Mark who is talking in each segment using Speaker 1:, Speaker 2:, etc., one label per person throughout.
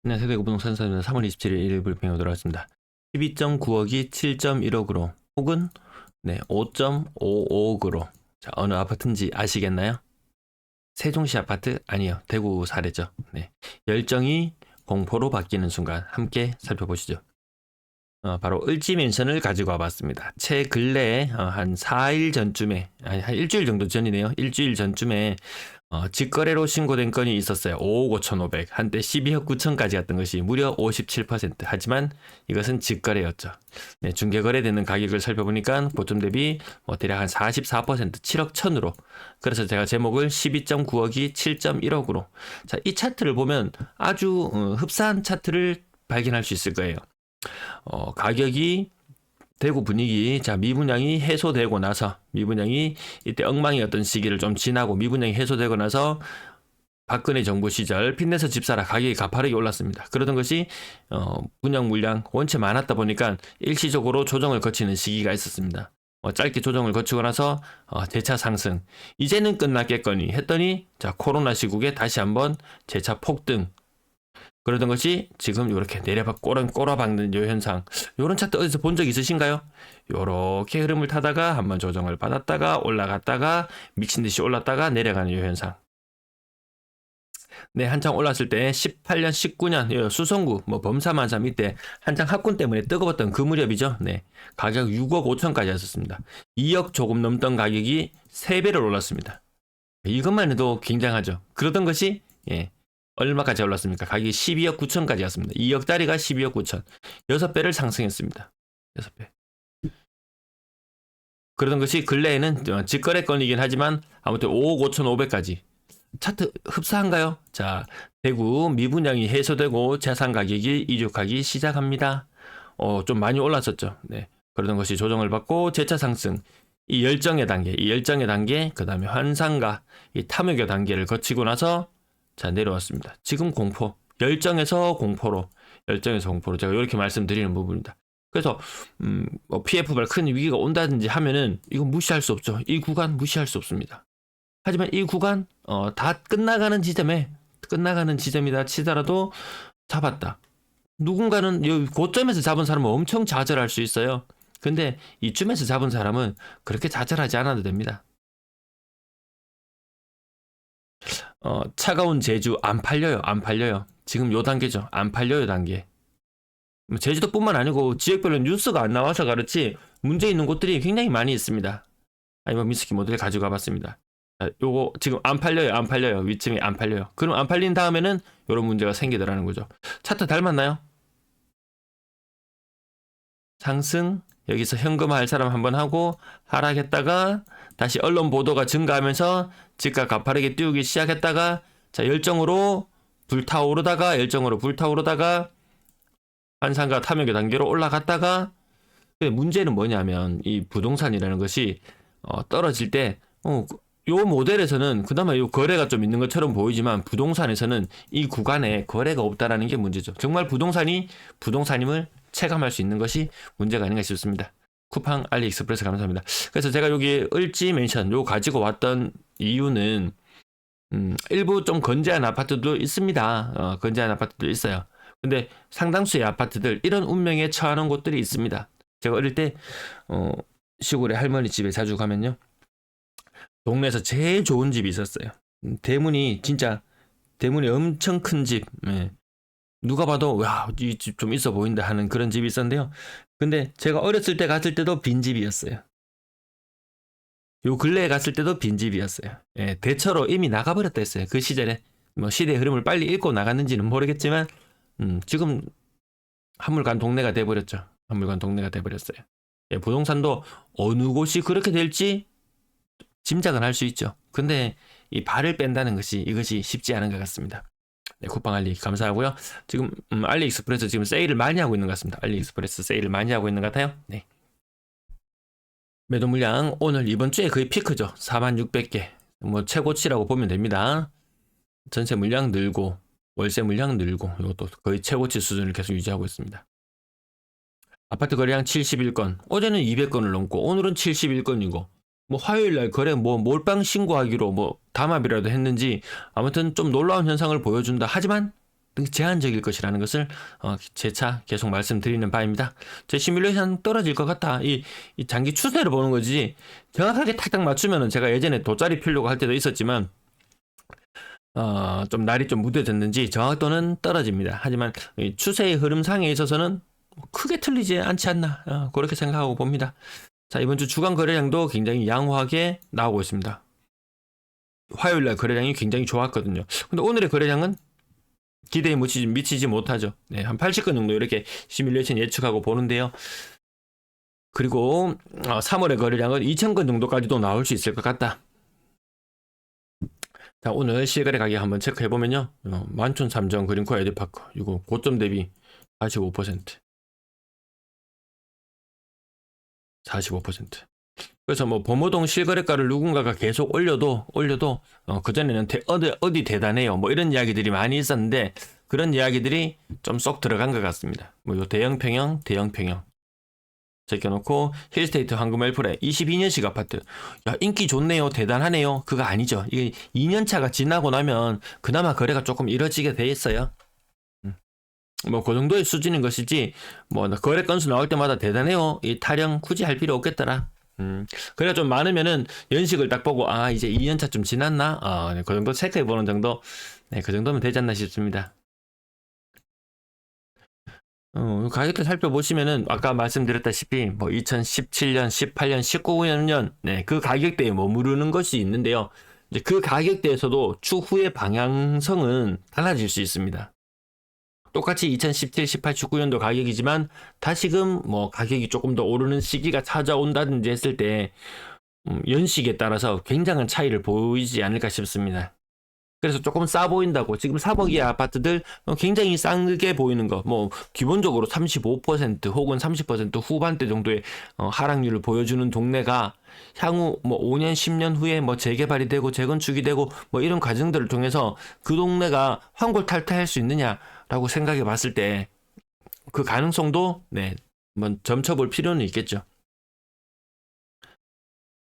Speaker 1: 안녕하세요. 대구부동산 사는 3월 27일 일일 브리핑으로 돌아왔습니다. 12.9억이 7.1억으로 혹은 5.55억으로 어느 아파트인지 아시겠나요? 세종시 아파트? 아니요. 대구 사례죠. 열정이 공포로 바뀌는 순간 함께 살펴보시죠. 바로 을지맨션을 가지고 와봤습니다. 최근래에 한 4일 전쯤에 한 일주일 정도 전이네요. 일주일 전쯤에 직거래로 신고된 건이 있었어요. 5억 5,500 한때 12억 9천까지 갔던 것이 무려 57%. 하지만 이것은 직거래였죠. 중개거래되는 가격을 살펴보니까 보점 대비 대략 한 44% 7억 1천으로. 그래서 제가 제목을 12.9억이 7.1억으로. 자, 이 차트를 보면 아주 흡사한 차트를 발견할 수 있을 거예요. 가격이 대구 분위기, 자, 미분양이 해소되고 나서, 미분양이 이때 엉망이었던 시기를 좀 지나고 미분양이 해소되고 나서 박근혜 정부 시절 빚내서 집 사라 가격이 가파르게 올랐습니다. 그러던 것이 분양 물량 원체 많았다 보니까 일시적으로 조정을 거치는 시기가 있었습니다. 짧게 조정을 거치고 나서 재차 상승, 이제는 끝났겠거니 했더니 자, 코로나 시국에 다시 한번 재차 폭등. 그러던 것이 지금 이렇게 꼬라박는 요 현상. 요런 차트 어디서 본 적 있으신가요? 요렇게 흐름을 타다가 한번 조정을 받았다가 올라갔다가 미친 듯이 올랐다가 내려가는 요 현상. 한창 올랐을 때 18년, 19년 수성구 범사만삼 이때 한창 학군 때문에 뜨거웠던 그 무렵이죠. 가격 6억 5천까지 왔었습니다. 2억 조금 넘던 가격이 3배를 올랐습니다. 이것만 해도 굉장하죠. 그러던 것이 얼마까지 올랐습니까? 가격이 12억 9천까지 갔습니다. 2억짜리가 12억 9천. 6배를 상승했습니다. 6배. 그러던 것이 근래에는 직거래건이긴 하지만 아무튼 5억 5천 5백까지. 차트 흡사한가요? 자, 대구 미분양이 해소되고 자산 가격이 이륙하기 시작합니다. 좀 많이 올랐었죠. 그러던 것이 조정을 받고 재차 상승. 이 열정의 단계, 그 다음에 환상과 이 탐욕의 단계를 거치고 나서 자, 내려왔습니다. 지금 공포, 열정에서 공포로 제가 이렇게 말씀드리는 부분입니다. 그래서 PF발 큰 위기가 온다든지 하면은 이거 무시할 수 없죠. 이 구간 무시할 수 없습니다. 하지만 이 구간 다 끝나가는 지점이다 치더라도 잡았다. 누군가는 이 고점에서 잡은 사람은 엄청 좌절할 수 있어요. 근데 이쯤에서 잡은 사람은 그렇게 좌절하지 않아도 됩니다. 차가운 제주 안 팔려요. 지금 요 단계죠. 안 팔려요 단계. 제주도뿐만 아니고 지역별로 뉴스가 안 나와서 그렇지 문제 있는 곳들이 굉장히 많이 있습니다. 아니면 미스키 모델 가지고 가봤습니다. 요거 지금 안 팔려요. 위층이 안 팔려요. 그럼 안 팔린 다음에는 요런 문제가 생기더라는 거죠. 차트 닮았나요? 상승, 여기서 현금화할 사람 한번 하고 하락했다가 다시 언론 보도가 증가하면서 집값 가파르게 띄우기 시작했다가 자, 열정으로 불타오르다가 환상과 탐욕의 단계로 올라갔다가 문제는 뭐냐면 이 부동산이라는 것이 떨어질 때 요 모델에서는 그나마 요 거래가 좀 있는 것처럼 보이지만 부동산에서는 이 구간에 거래가 없다라는 게 문제죠. 정말 부동산임을 체감할 수 있는 것이 문제가 아닌가 싶습니다. 쿠팡 알리익스프레스 감사합니다. 그래서 제가 여기 을지맨션 요 가지고 왔던 이유는 일부 좀 건재한 아파트도 있습니다. 건재한 아파트도 있어요. 근데 상당수의 아파트들 이런 운명에 처하는 곳들이 있습니다. 제가 어릴 때 시골에 할머니 집에 자주 가면요. 동네에서 제일 좋은 집이 있었어요. 대문이 엄청 큰 집. 누가 봐도 와, 이 집 좀 있어 보인다 하는 그런 집이 있었는데요. 근데 제가 어렸을 때 갔을 때도 빈집이었어요. 요 근래에 갔을 때도 빈집이었어요. 대처로 이미 나가버렸다 했어요. 그 시절에 시대의 흐름을 빨리 읽고 나갔는지는 모르겠지만 지금 한물간 동네가 돼버렸죠. 부동산도 어느 곳이 그렇게 될지 짐작은 할 수 있죠. 근데 이 발을 뺀다는 것이 이것이 쉽지 않은 것 같습니다. 쿠팡 알리 감사하고요. 지금 알리익스프레스 지금 세일을 많이 하고 있는 것 같습니다. 알리익스프레스 세일을 많이 하고 있는 것 같아요. 매도 물량 오늘 이번 주에 거의 피크죠. 46,600개. 최고치라고 보면 됩니다. 전세 물량 늘고 월세 물량 늘고 이것도 거의 최고치 수준을 계속 유지하고 있습니다. 아파트 거래량 71건. 어제는 200건을 넘고 오늘은 71건이고 화요일날 거래 몰빵 신고하기로 담합이라도 했는지 아무튼 좀 놀라운 현상을 보여준다. 하지만 제한적일 것이라는 것을 재차 계속 말씀드리는 바입니다. 제 시뮬레이션 떨어질 것 같다. 이 장기 추세를 보는 거지 정확하게 탁탁 맞추면은 제가 예전에 돗자리 피려고 할 때도 있었지만 좀 날이 좀 무뎌졌는지 정확도는 떨어집니다. 하지만 이 추세의 흐름상에 있어서는 크게 틀리지 않지 않나 그렇게 생각하고 봅니다. 자, 이번 주 주간 거래량도 굉장히 양호하게 나오고 있습니다. 화요일날 거래량이 굉장히 좋았거든요. 근데 오늘의 거래량은 기대에 미치지 못하죠. 네, 한 80건 정도 이렇게 시뮬레이션 예측하고 보는데요. 그리고 3월의 거래량은 2,000건 정도까지도 나올 수 있을 것 같다. 자, 오늘 실거래 가격 한번 체크해보면요. 만촌 3정 그린코 에드파크 이거 고점 대비 45%. 45%. 그래서 뭐 범호동 실거래가를 누군가가 계속 올려도 그전에는 어디 대단해요 뭐 이런 이야기들이 많이 있었는데 그런 이야기들이 좀 쏙 들어간 것 같습니다. 뭐 요 대형 평형 제껴놓고 힐스테이트 황금 엘프레 22년식 아파트. 야, 인기 좋네요 대단하네요. 그거 아니죠. 이게 2년차가 지나고 나면 그나마 거래가 조금 이뤄지게 돼 있어요. 뭐 그 정도의 수준인 것이지 뭐 거래 건수 나올 때마다 대단해요 이 타령 굳이 할 필요 없겠더라. 그래가 좀 많으면은 연식을 딱 보고 이제 2년차 좀 지났나 네, 그 정도 체크해 보는 정도. 네, 그 정도면 되지 않나 싶습니다. 가격대 살펴보시면은 아까 말씀드렸다시피 뭐 2017년, 18년, 19년 네, 그 가격대에 머무르는 것이 있는데요. 이제 그 가격대에서도 추후의 방향성은 달라질 수 있습니다. 똑같이 2017, 18, 19년도 가격이지만 다시금 뭐 가격이 조금 더 오르는 시기가 찾아온다든지 했을 때 연식에 따라서 굉장한 차이를 보이지 않을까 싶습니다. 그래서 조금 싸 보인다고 지금 3억 이하 아파트들 굉장히 싸게 보이는 거 뭐 기본적으로 35% 혹은 30% 후반대 정도의 하락률을 보여주는 동네가 향후 뭐 5년 10년 후에 뭐 재개발이 되고 재건축이 되고 뭐 이런 과정들을 통해서 그 동네가 환골탈퇴할 수 있느냐라고 생각해 봤을 때 그 가능성도 네 한번 점쳐볼 필요는 있겠죠.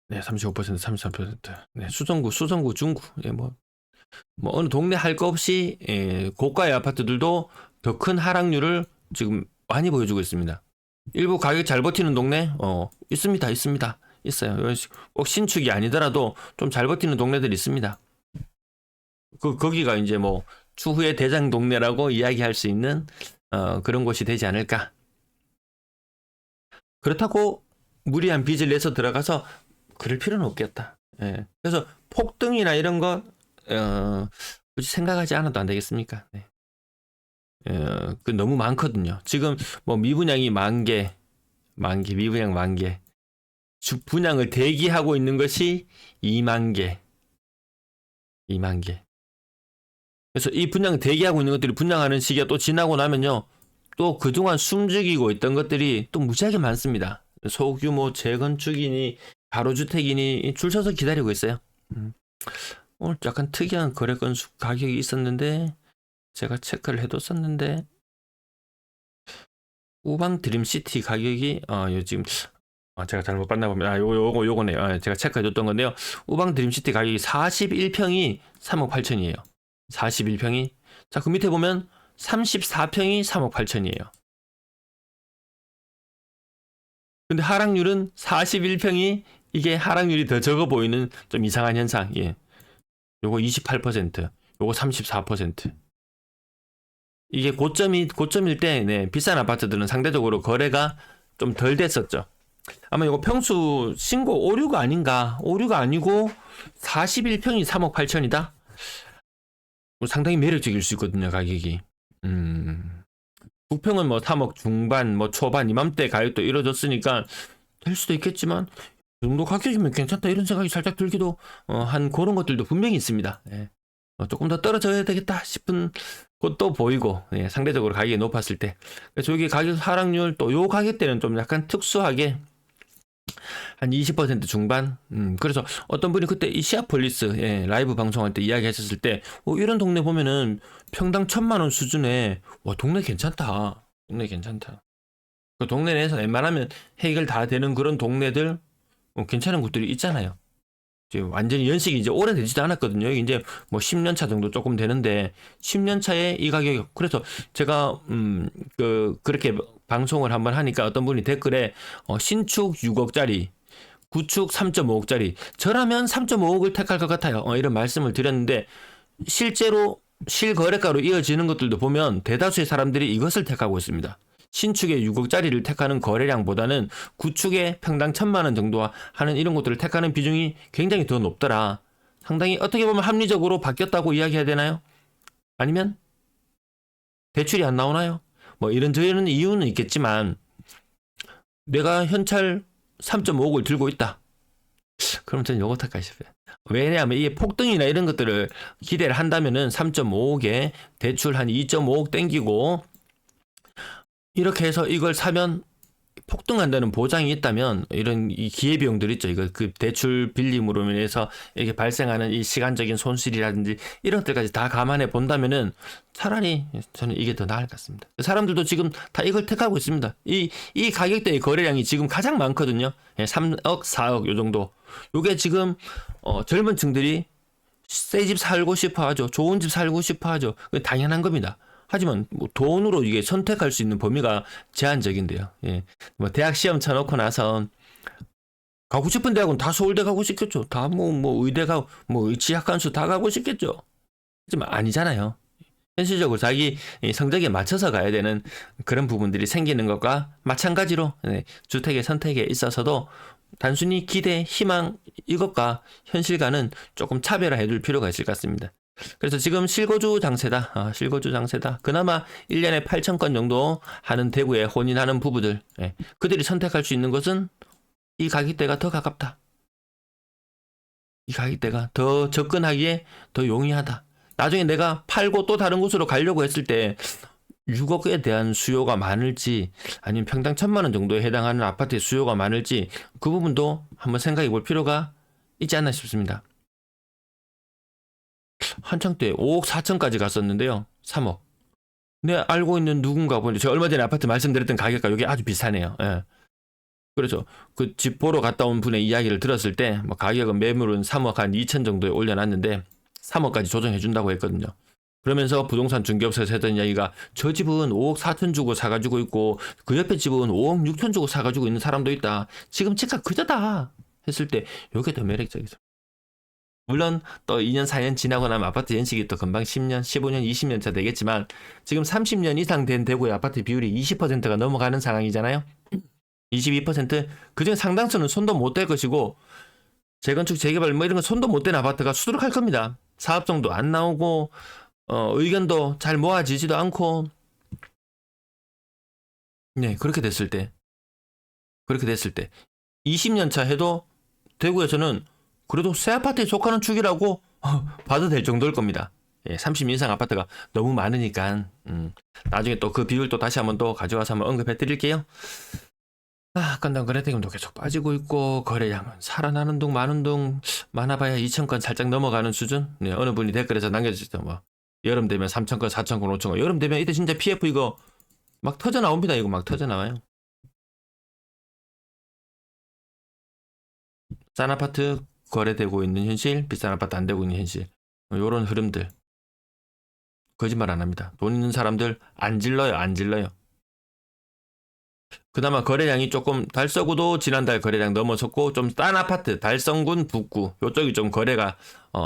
Speaker 1: 네, 35%, 33%. 네, 수성구, 중구. 예, 뭐 어느 동네 할 거 없이 고가의 아파트들도 더 큰 하락률을 지금 많이 보여주고 있습니다. 일부 가격 잘 버티는 동네 있습니다. 있어요. 꼭 신축이 아니더라도 좀 잘 버티는 동네들이 있습니다. 거기가 이제 뭐 추후의 대장 동네라고 이야기할 수 있는 그런 곳이 되지 않을까. 그렇다고 무리한 빚을 내서 들어가서 그럴 필요는 없겠다. 예. 그래서 폭등이나 이런 거 굳이 생각하지 않아도 안 되겠습니까? 네. 그 너무 많거든요. 지금 뭐 미분양이 미분양 10,000개. 분양을 대기하고 있는 것이 20,000개. 그래서 이 분양 대기하고 있는 것들이 분양하는 시기가 또 지나고 나면요. 또 그동안 숨죽이고 있던 것들이 또 무지하게 많습니다. 소규모 재건축이니 가로주택이니 줄 서서 기다리고 있어요. 오늘 약간 특이한 거래 건수 가격이 있었는데 제가 체크를 해뒀었는데 우방 드림시티 가격이 지금 제가 잘못 봤나 봅니다. 요거네요. 제가 체크해뒀던 건데요. 우방 드림시티 가격이 41평이 3억 8천이에요. 41평이 자, 그 밑에 보면 34평이 3억 8천이에요. 근데 하락률은 41평이 이게 하락률이 더 적어 보이는 좀 이상한 현상. 예. 요거 28%, 요거 34%. 이게 고점일 때, 네, 비싼 아파트들은 상대적으로 거래가 좀 덜 됐었죠. 아마 이거 평수 신고 오류가 아닌가? 오류가 아니고 41평이 3억 8천이다? 상당히 매력적일 수 있거든요, 가격이. 북평은 뭐 3억 중반, 뭐 초반, 이맘때 가격도 이뤄졌으니까 될 수도 있겠지만, 이 정도 가격이면 괜찮다, 이런 생각이 살짝 들기도 한 그런 것들도 분명히 있습니다. 예. 조금 더 떨어져야 되겠다 싶은 것도 보이고, 예, 상대적으로 가격이 높았을 때. 그래서 여기 가격 하락률 또 요 가격대는 좀 약간 특수하게 한 20% 중반. 그래서 어떤 분이 그때 이 시아폴리스 라이브 방송할 때 이야기하셨을 때 이런 동네 보면은 평당 1,000만 원 수준에 와 동네 괜찮다. 그 동네 내에서 웬만하면 해결 다 되는 그런 동네들 괜찮은 곳들이 있잖아요. 지금 완전히 연식이 이제 오래되지도 않았거든요. 이게 이제 뭐 10년 차 정도 조금 되는데 10년 차에 이 가격이 그래서 제가 그렇게 방송을 한번 하니까 어떤 분이 댓글에 신축 6억짜리 구축 3.5억짜리 저라면 3.5억을 택할 것 같아요. 이런 말씀을 드렸는데 실제로 실거래가로 이어지는 것들도 보면 대다수의 사람들이 이것을 택하고 있습니다. 신축의 6억짜리를 택하는 거래량보다는 구축의 평당 1,000만 원 정도 하는 이런 것들을 택하는 비중이 굉장히 더 높더라. 상당히 어떻게 보면 합리적으로 바뀌었다고 이야기해야 되나요? 아니면 대출이 안 나오나요? 뭐 이런저런 이유는 있겠지만 내가 현찰 3.5억을 들고 있다. 그럼 저는 요거 택할까 싶어요. 왜냐하면 이게 폭등이나 이런 것들을 기대를 한다면은 3.5억에 대출 한 2.5억 땡기고 이렇게 해서 이걸 사면 폭등한다는 보장이 있다면 이런 이 기회비용들 있죠. 이거 그 대출 빌림으로 인해서 이렇게 발생하는 이 시간적인 손실이라든지 이런 것들까지 다 감안해 본다면은 차라리 저는 이게 더 나을 것 같습니다. 사람들도 지금 다 이걸 택하고 있습니다. 이 가격대의 거래량이 지금 가장 많거든요. 3억, 4억 요 정도. 요게 지금 젊은 층들이 새 집 살고 싶어 하죠. 좋은 집 살고 싶어 하죠. 당연한 겁니다. 하지만 뭐 돈으로 이게 선택할 수 있는 범위가 제한적인데요. 예. 뭐 대학 시험 쳐놓고 나서 가고 싶은 대학은 다 서울대 가고 싶겠죠. 다 의대 가고 의치학관수 다 가고 싶겠죠. 하지만 아니잖아요. 현실적으로 자기 성적에 맞춰서 가야 되는 그런 부분들이 생기는 것과 마찬가지로 주택의 선택에 있어서도 단순히 기대, 희망 이것과 현실과는 조금 차별화해 둘 필요가 있을 것 같습니다. 그래서 지금 실거주 장세다. 실거주 장세다. 그나마 1년에 8,000건 정도 하는 대구에 혼인하는 부부들. 그들이 선택할 수 있는 것은 이 가격대가 더 가깝다. 이 가격대가 더 접근하기에 더 용이하다. 나중에 내가 팔고 또 다른 곳으로 가려고 했을 때 6억에 대한 수요가 많을지 아니면 평당 1,000만 원 정도에 해당하는 아파트의 수요가 많을지 그 부분도 한번 생각해 볼 필요가 있지 않나 싶습니다. 한창 때 5억 4천까지 갔었는데요. 3억. 내 알고 있는 누군가 보니 제가 얼마 전에 아파트 말씀드렸던 가격과 이게 아주 비슷하네요. 예. 그래서 그 집 보러 갔다 온 분의 이야기를 들었을 때 뭐 가격은 매물은 3억 한 2천 정도에 올려놨는데 3억까지 조정해 준다고 했거든요. 그러면서 부동산 중개업소에서 했던 이야기가 저 집은 5억 4천 주고 사가지고 있고 그 옆에 집은 5억 6천 주고 사가지고 있는 사람도 있다. 지금 집값 그저다 했을 때 이게 더 매력적이죠. 물론 또 2년 4년 지나고 나면 아파트 연식이 또 금방 10년 15년 20년 차 되겠지만 지금 30년 이상 된 대구의 아파트 비율이 20%가 넘어가는 상황이잖아요. 22% 그중에 상당수는 손도 못 댈 것이고 재건축 재개발 뭐 이런 거 손도 못 댄 아파트가 수두룩할 겁니다. 사업성도 안 나오고 의견도 잘 모아지지도 않고 네 그렇게 됐을 때 20년 차 해도 대구에서는 그래도 새 아파트에 속하는 축이라고 봐도 될 정도일 겁니다. 30년 이상 아파트가 너무 많으니까 나중에 또 그 비율 또 다시 한번 또 가져와서 한번 언급해 드릴게요. 건당 거래대금도 계속 빠지고 있고 거래량은 살아나는 둥 마는 둥 많아봐야 2,000건 살짝 넘어가는 수준. 네, 어느 분이 댓글에서 남겨주셨죠. 뭐 여름 되면 3,000건, 4,000건, 5,000건. 여름 되면 이때 진짜 PF 이거 막 터져 나옵니다. 이거 막 터져 나와요. 싼 아파트 거래되고 있는 현실, 비싼 아파트 안 되고 있는 현실. 요런 흐름들. 거짓말 안 합니다. 돈 있는 사람들 안 질러요. 그나마 거래량이 조금 달서구도 지난달 거래량 넘어섰고 좀 싼 아파트 달성군 북구 요쪽이 좀 거래가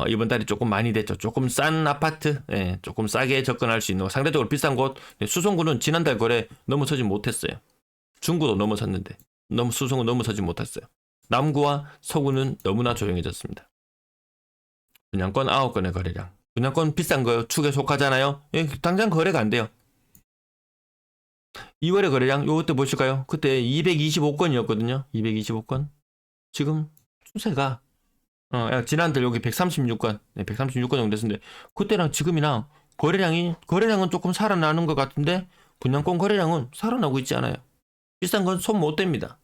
Speaker 1: 이번 달이 조금 많이 됐죠. 조금 싼 아파트 조금 싸게 접근할 수 있는 상대적으로 비싼 곳 수성구는 지난달 거래 넘어서지 못했어요. 중구도 넘어섰는데 수성구 넘어서지 못했어요. 남구와 서구는 너무나 조용해졌습니다. 분양권 9건의 거래량. 분양권 비싼 거 축에 속하잖아요. 당장 거래가 안 돼요. 2월의 거래량 요때 보실까요? 그때 225건이었거든요. 225건. 지금 추세가 지난달 여기 136건. 136건 정도 됐는데 그때랑 지금이랑 거래량은 조금 살아나는 것 같은데 분양권 거래량은 살아나고 있지 않아요. 비싼 건 손 못 댑니다.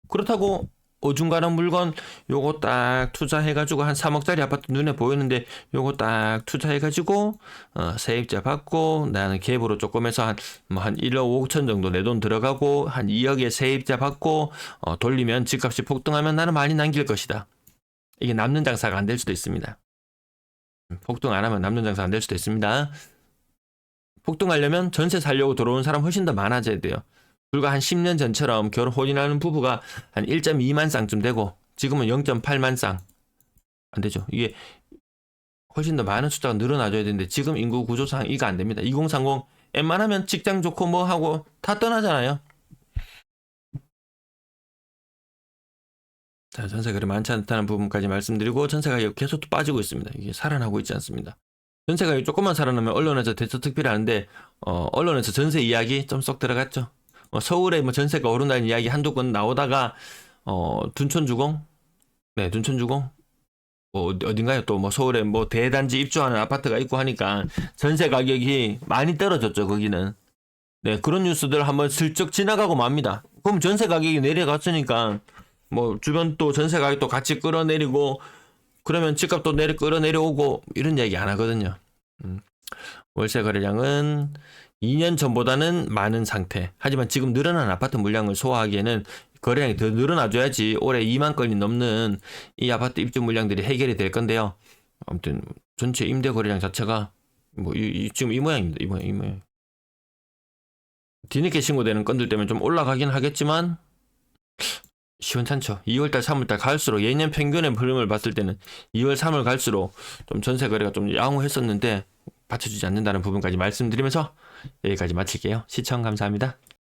Speaker 1: 그렇다고 어중간한 물건 요거 딱 투자해가지고 한 3억짜리 아파트 눈에 보이는데 요거 딱 투자해가지고 세입자 받고 나는 갭으로 조금 해서 한 1억 5천 정도 내 돈 들어가고 한 2억에 세입자 받고 돌리면 집값이 폭등하면 나는 많이 남길 것이다. 이게 남는 장사가 안 될 수도 있습니다. 폭등 안 하면 남는 장사 안 될 수도 있습니다. 폭등하려면 전세 살려고 들어온 사람 훨씬 더 많아져야 돼요. 불과 한 10년 전처럼 혼인하는 부부가 한 1.2만 쌍쯤 되고 지금은 0.8만 쌍. 안 되죠. 이게 훨씬 더 많은 숫자가 늘어나줘야 되는데 지금 인구 구조상 이거 안 됩니다. 2030 웬만하면 직장 좋고 뭐 하고 다 떠나잖아요. 자, 전세 거래 많지 않다는 부분까지 말씀드리고 전세 가격 계속 또 빠지고 있습니다. 이게 살아나고 있지 않습니다. 전세 가격 조금만 살아나면 언론에서 대처특필 하는데 언론에서 전세 이야기 좀 쏙 들어갔죠. 서울에 뭐 전세가 오른다는 이야기 한두 건 나오다가 둔촌주공, 네, 둔촌주공 어딘가요? 또 뭐 서울에 뭐 대단지 입주하는 아파트가 있고 하니까 전세 가격이 많이 떨어졌죠, 거기는. 네, 그런 뉴스들 한번 슬쩍 지나가고 맙니다. 그럼 전세 가격이 내려갔으니까 뭐 주변 또 전세 가격도 같이 끌어내리고 그러면 집값도 끌어내려오고 이런 얘기 안 하거든요. 월세 거래량은 2년 전보다는 많은 상태. 하지만 지금 늘어난 아파트 물량을 소화하기에는 거래량이 더 늘어나줘야지 올해 2만 건이 넘는 이 아파트 입주 물량들이 해결이 될 건데요. 아무튼 전체 임대 거래량 자체가 뭐 지금 이 모양입니다. 이 모양. 뒤늦게 신고되는 건들 때문에 좀 올라가긴 하겠지만 시원찮죠. 2월달, 3월달 갈수록 예년 평균의 흐름을 봤을 때는 2월, 3월 갈수록 좀 전세 거래가 좀 양호했었는데 받쳐주지 않는다는 부분까지 말씀드리면서 여기까지 마칠게요. 시청 감사합니다.